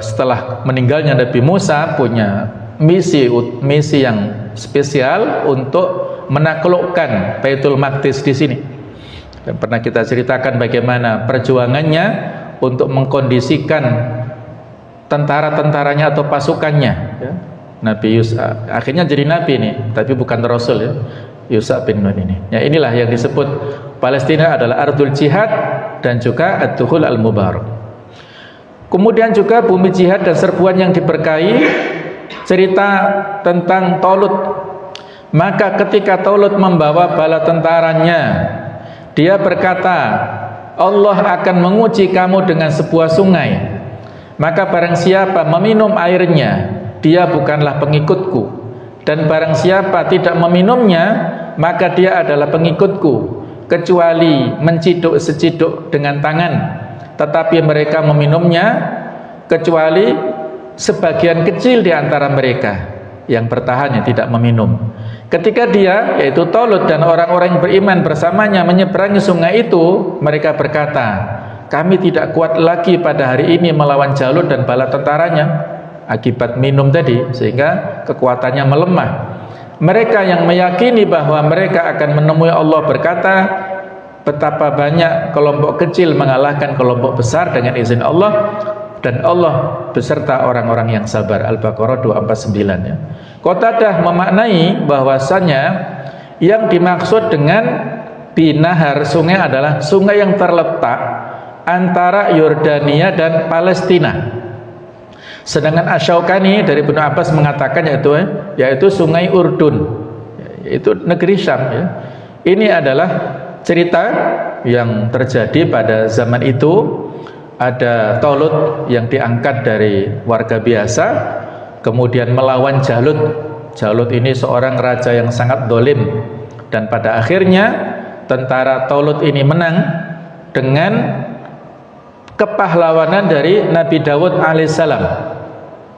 setelah meninggalnya Nabi Musa, punya misi yang spesial untuk menaklukkan Baitul Maqdis di sini. Dan pernah kita ceritakan bagaimana perjuangannya untuk mengkondisikan tentara-tentaranya atau pasukannya ya. Nabi Yusuf akhirnya jadi nabi nih, tapi bukan rasul ya, Yusuf bin Nun ini. Ya, inilah yang disebut Palestina adalah ardul jihad dan juga ad-dukhul al-mubarak. Kemudian juga bumi jihad dan serbuan yang diberkahi, cerita tentang Talut. Maka ketika Talut membawa bala tentaranya, dia berkata, Allah akan menguji kamu dengan sebuah sungai. Maka barang siapa meminum airnya, dia bukanlah pengikutku, dan barang siapa tidak meminumnya, maka dia adalah pengikutku, kecuali menciduk seciduk dengan tangan. Tetapi mereka meminumnya, kecuali sebagian kecil di antara mereka yang bertahan, yang tidak meminum. Ketika dia, yaitu Talut dan orang-orang yang beriman bersamanya menyeberangi sungai itu, mereka berkata, kami tidak kuat lagi pada hari ini melawan Jalut dan bala tentaranya, akibat minum tadi, sehingga kekuatannya melemah. Mereka yang meyakini bahwa mereka akan menemui Allah berkata, betapa banyak kelompok kecil mengalahkan kelompok besar dengan izin Allah, dan Allah beserta orang-orang yang sabar. Al-Baqarah 249 ya. Qatadah memaknai bahwasanya yang dimaksud dengan binahar sungai adalah sungai yang terletak antara Yordania dan Palestina. Sedangkan Asy-Syaukani dari Ibnu Abbas mengatakan yaitu sungai Urdun, yaitu negeri Syam ya. Ini adalah cerita yang terjadi pada zaman itu. Ada Talut yang diangkat dari warga biasa, kemudian melawan Jalut. Jalut ini seorang raja yang sangat dolim, dan pada akhirnya tentara Talut ini menang dengan kepahlawanan dari Nabi Dawud alaihissalam.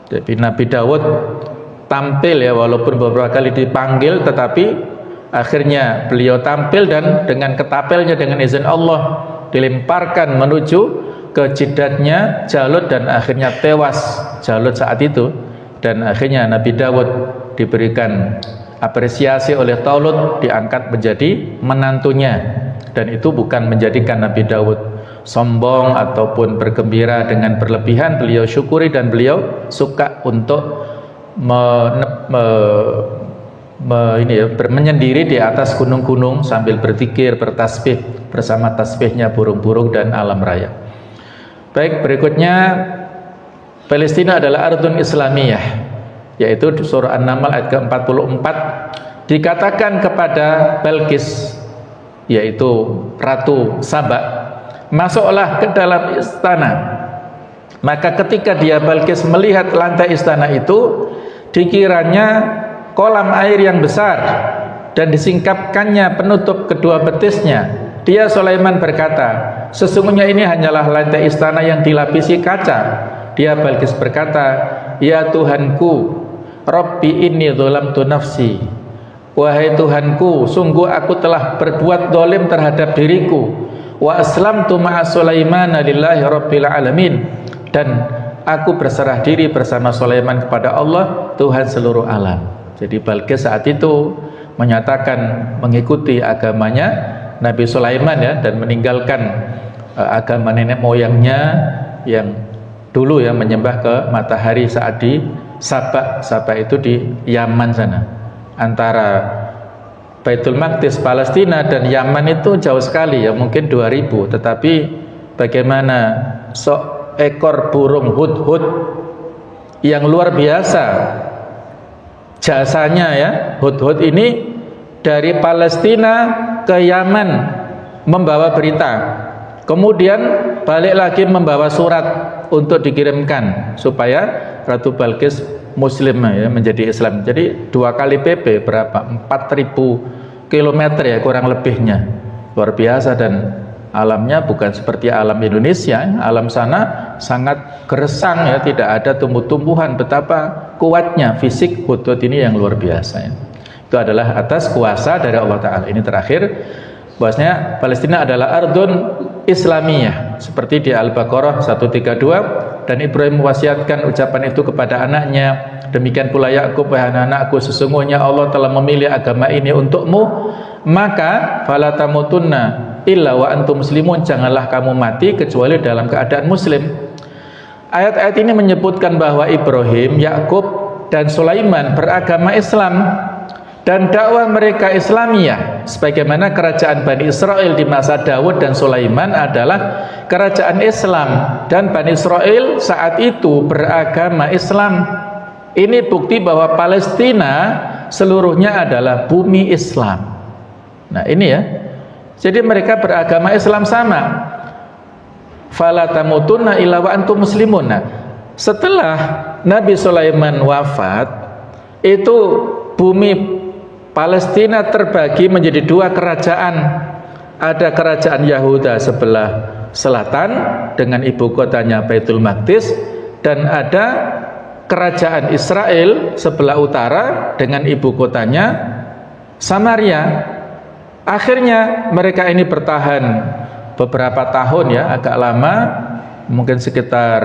Jadi Nabi Dawud tampil ya, walaupun beberapa kali dipanggil, tetapi akhirnya beliau tampil dan dengan ketapelnya dengan izin Allah dilemparkan menuju ke jidatnya Jalut dan akhirnya tewas Jalut saat itu. Dan akhirnya Nabi Dawud diberikan apresiasi oleh Talut, diangkat menjadi menantunya. Dan itu bukan menjadikan Nabi Dawud sombong ataupun bergembira dengan berlebihan. Beliau syukuri dan beliau suka untuk menyendiri di atas gunung-gunung sambil berzikir, bertasbih bersama tasbihnya burung-burung dan alam raya. Baik, berikutnya Palestina adalah ardun islamiyah, yaitu surah An-Naml ayat ke-44 dikatakan kepada Balqis, yaitu Ratu Saba, masuklah ke dalam istana. Maka ketika dia Balqis melihat lantai istana itu, dikiranya kolam air yang besar dan disingkapkannya penutup kedua betisnya. Dia Sulaiman berkata, sesungguhnya ini hanyalah lantai istana yang dilapisi kaca. Dia Balqis berkata, ya Tuhanku, Rabbi inni dzalamtu nafsi, wahai Tuhanku, sungguh aku telah berbuat zalim terhadap diriku. Wa aslamtu ma'a Sulaiman lillahi rabbil alamin, dan aku berserah diri bersama Sulaiman kepada Allah, Tuhan seluruh alam. Jadi Balqis saat itu menyatakan mengikuti agamanya Nabi Sulaiman ya, dan meninggalkan agama nenek moyangnya yang dulu ya menyembah ke matahari saat di Sabak. Sabak itu di Yaman sana. Antara Baitul Maqdis Palestina dan Yaman itu jauh sekali ya, mungkin 2000, tetapi bagaimana seekor burung hudhud yang luar biasa jasanya ya, hudhud ini dari Palestina ke Yaman membawa berita, kemudian balik lagi membawa surat untuk dikirimkan supaya Ratu Balqis Muslim ya, menjadi Islam. Jadi 2 kali PP berapa? 4000 kilometer ya kurang lebihnya. Luar biasa, dan alamnya bukan seperti alam Indonesia. Alam sana sangat gersang ya, tidak ada tumbuh-tumbuhan. Betapa kuatnya fisik hudhud ini yang luar biasa ya. Itu adalah atas kuasa dari Allah Ta'ala. Ini terakhir, bahwasanya Palestina adalah ardun Islamiyah seperti di Al-Baqarah 132, dan Ibrahim mewasiatkan ucapan itu kepada anaknya. Demikian pula Yakub, wahai anakku, sesungguhnya Allah telah memilih agama ini untukmu, maka fala tamutunna illa wa antum muslimun, janganlah kamu mati kecuali dalam keadaan muslim. Ayat-ayat ini menyebutkan bahwa Ibrahim, Yakub dan Sulaiman beragama Islam dan dakwah mereka Islamiyah, sebagaimana kerajaan Bani Israel di masa Daud dan Sulaiman adalah kerajaan Islam, dan Bani Israel saat itu beragama Islam. Ini bukti bahwa Palestina seluruhnya adalah bumi Islam. Nah ini ya, jadi mereka beragama Islam sama. Fala tamutunna illa wa antum muslimun. Nah, setelah Nabi Sulaiman wafat, itu bumi Palestina terbagi menjadi 2 kerajaan. Ada kerajaan Yahuda sebelah selatan dengan ibu kotanya Baitul Maqdis, dan ada kerajaan Israel sebelah utara dengan ibu kotanya Samaria. Akhirnya mereka ini bertahan beberapa tahun ya, agak lama, mungkin sekitar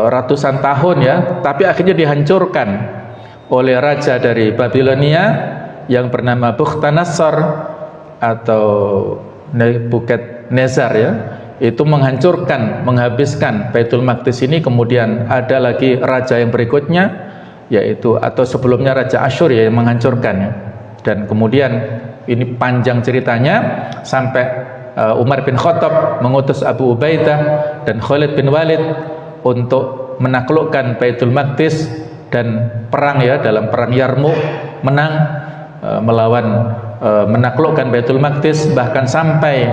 ratusan tahun ya, tapi akhirnya dihancurkan oleh raja dari Babilonia yang bernama Bukhtanasar atau Nebukadnezar ya, itu menghancurkan, menghabiskan Baitul Maqdis ini. Kemudian ada lagi raja yang berikutnya, yaitu atau sebelumnya Raja Asyur ya, yang menghancurkan ya. Dan kemudian ini panjang ceritanya sampai Umar bin Khattab mengutus Abu Ubaidah dan Khalid bin Walid untuk menaklukkan Baitul Maqdis dan perang ya, dalam perang Yarmuk menang melawan menaklukkan Baitul Maqdis, bahkan sampai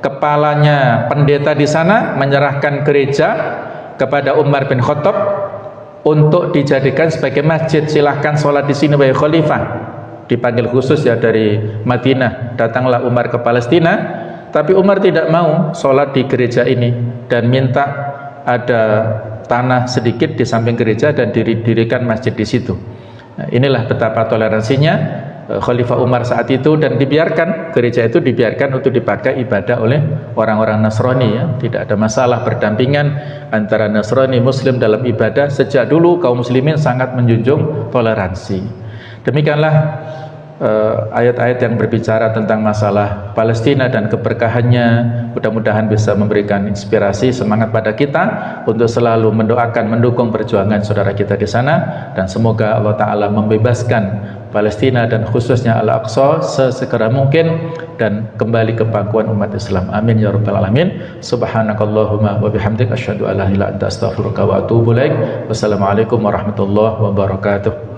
kepalanya pendeta di sana menyerahkan gereja kepada Umar bin Khattab untuk dijadikan sebagai masjid. Silahkan sholat di sini wahai khalifah. dipanggil khusus ya dari Madinah, datanglah Umar ke Palestina, tapi Umar tidak mau sholat di gereja ini dan minta ada tanah sedikit di samping gereja dan didirikan masjid di situ. Nah, inilah betapa toleransinya Khalifah Umar saat itu, dan dibiarkan, gereja itu dibiarkan untuk dipakai ibadah oleh orang-orang Nasrani ya. Tidak ada masalah berdampingan antara Nasrani Muslim dalam ibadah. Sejak dulu kaum muslimin sangat menjunjung toleransi. Demikianlah ayat-ayat yang berbicara tentang masalah Palestina dan keberkahannya. Mudah-mudahan bisa memberikan inspirasi, semangat pada kita untuk selalu mendoakan, mendukung perjuangan saudara kita di sana, dan semoga Allah Ta'ala membebaskan Palestina dan khususnya Al-Aqsa sesegera mungkin dan kembali ke pangkuan umat Islam. Amin ya rabbal alamin. Subhanakallahumma wa bihamdik asyhadu an la ilaha illa anta astaghfiruka wa atubu ilaik. Wassalamualaikum warahmatullahi wabarakatuh.